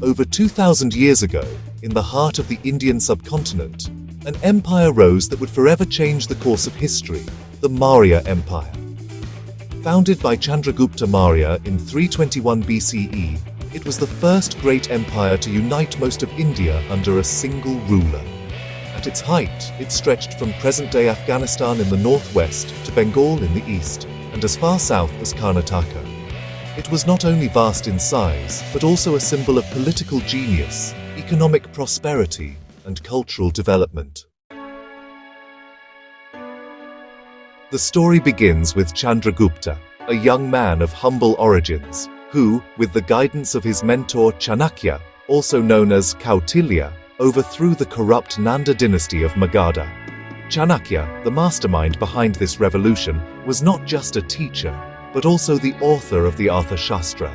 Over 2,000 years ago, in the heart of the Indian subcontinent, an empire rose that would forever change the course of history, the Maurya Empire. Founded by Chandragupta Maurya in 321 BCE, it was the first great empire to unite most of India under a single ruler. At its height, it stretched from present-day Afghanistan in the northwest to Bengal in the east, and as far south as Karnataka. It was not only vast in size, but also a symbol of political genius, economic prosperity, and cultural development. The story begins with Chandragupta, a young man of humble origins, who, with the guidance of his mentor Chanakya, also known as Kautilya, overthrew the corrupt Nanda dynasty of Magadha. Chanakya, the mastermind behind this revolution, was not just a teacher, but also the author of the Arthashastra,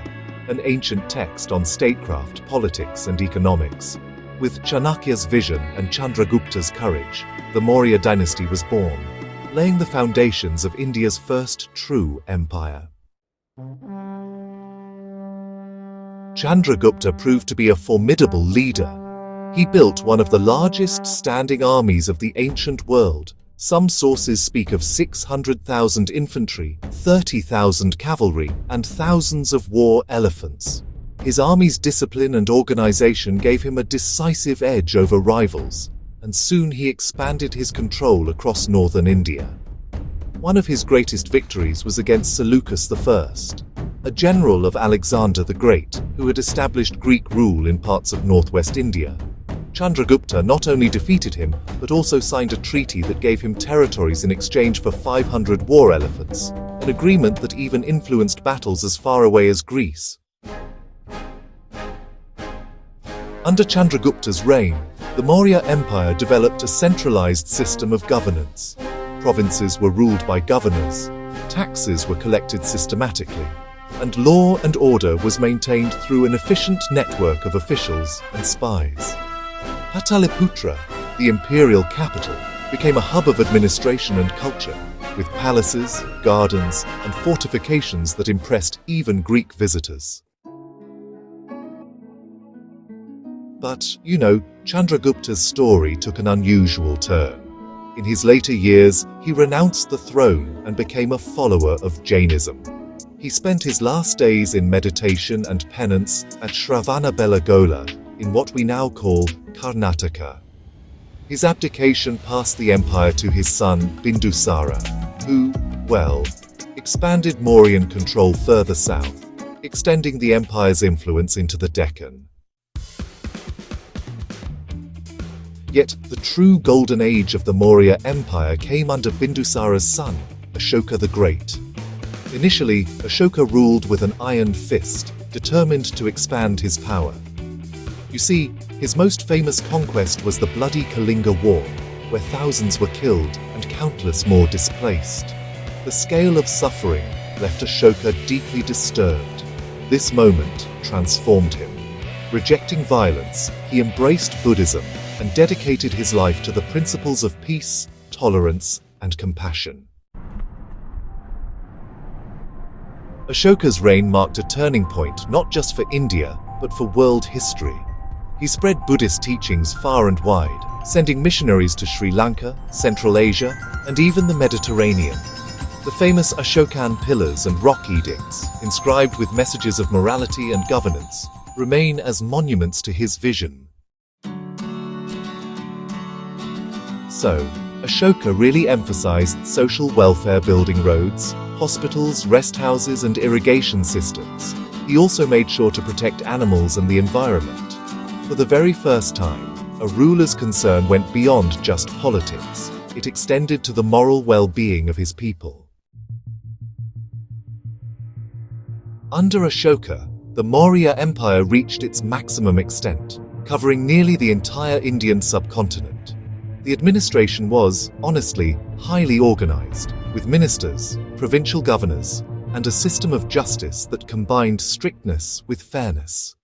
an ancient text on statecraft, politics, and economics. With Chanakya's vision and Chandragupta's courage, the Maurya dynasty was born, laying the foundations of India's first true empire. Chandragupta proved to be a formidable leader. He built one of the largest standing armies of the ancient world. Some sources speak of 600,000 infantry, 30,000 cavalry, and thousands of war elephants. His army's discipline and organization gave him a decisive edge over rivals, and soon he expanded his control across northern India. One of his greatest victories was against Seleucus I, a general of Alexander the Great, who had established Greek rule in parts of northwest India. Chandragupta not only defeated him, but also signed a treaty that gave him territories in exchange for 500 war elephants, an agreement that even influenced battles as far away as Greece. Under Chandragupta's reign, the Maurya Empire developed a centralized system of governance. Provinces were ruled by governors, taxes were collected systematically, and law and order was maintained through an efficient network of officials and spies. Pataliputra, the imperial capital, became a hub of administration and culture, with palaces, gardens, and fortifications that impressed even Greek visitors. But, Chandragupta's story took an unusual turn. In his later years, he renounced the throne and became a follower of Jainism. He spent his last days in meditation and penance at Shravanabelagola, in what we now call Karnataka. His abdication passed the empire to his son Bindusara, who, expanded Mauryan control further south, extending the empire's influence into the Deccan. Yet, the true golden age of the Maurya Empire came under Bindusara's son, Ashoka the Great. Initially, Ashoka ruled with an iron fist, determined to expand his power. You see, his most famous conquest was the bloody Kalinga War, where thousands were killed and countless more displaced. The scale of suffering left Ashoka deeply disturbed. This moment transformed him. Rejecting violence, he embraced Buddhism and dedicated his life to the principles of peace, tolerance, and compassion. Ashoka's reign marked a turning point not just for India, but for world history. He spread Buddhist teachings far and wide, sending missionaries to Sri Lanka, Central Asia, and even the Mediterranean. The famous Ashokan pillars and rock edicts, inscribed with messages of morality and governance, remain as monuments to his vision. So, Ashoka really emphasized social welfare, building roads, hospitals, rest houses, and irrigation systems. He also made sure to protect animals and the environment. For the very first time, a ruler's concern went beyond just politics. It extended to the moral well-being of his people. Under Ashoka, the Maurya Empire reached its maximum extent, covering nearly the entire Indian subcontinent. The administration was, honestly, highly organized, with ministers, provincial governors, and a system of justice that combined strictness with fairness.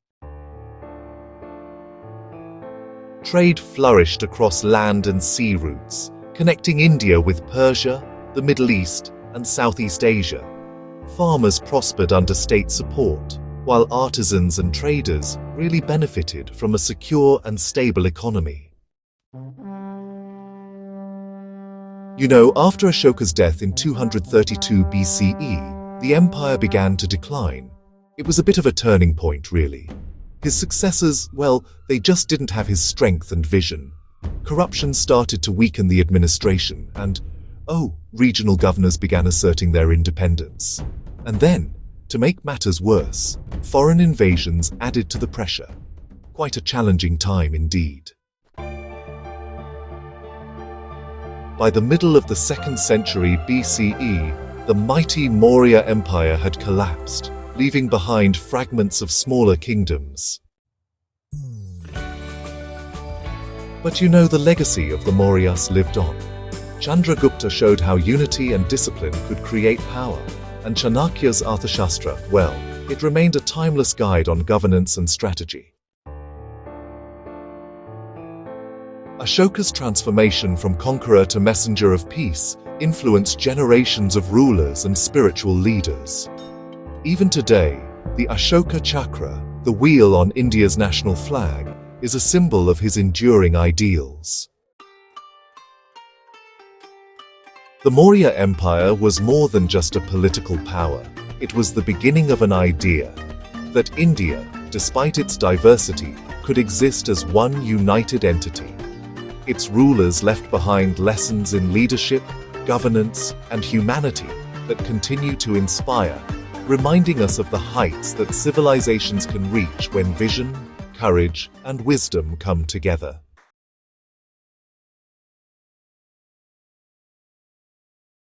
Trade flourished across land and sea routes, connecting India with Persia, the Middle East, and Southeast Asia. Farmers prospered under state support, while artisans and traders really benefited from a secure and stable economy. You know, after Ashoka's death in 232 BCE, the empire began to decline. It was a bit of a turning point, really. His successors, well, they just didn't have his strength and vision. Corruption started to weaken the administration, and, regional governors began asserting their independence. And then, to make matters worse, foreign invasions added to the pressure. Quite a challenging time indeed. By the middle of the 2nd century BCE, the mighty Maurya Empire had collapsed, leaving behind fragments of smaller kingdoms. But you know, the legacy of the Mauryas lived on. Chandragupta showed how unity and discipline could create power, and Chanakya's Arthashastra, well, it remained a timeless guide on governance and strategy. Ashoka's transformation from conqueror to messenger of peace influenced generations of rulers and spiritual leaders. Even today, the Ashoka Chakra, the wheel on India's national flag, is a symbol of his enduring ideals. The Maurya Empire was more than just a political power. It was the beginning of an idea that India, despite its diversity, could exist as one united entity. Its rulers left behind lessons in leadership, governance, and humanity that continue to inspire, reminding us of the heights that civilizations can reach when vision, courage, and wisdom come together.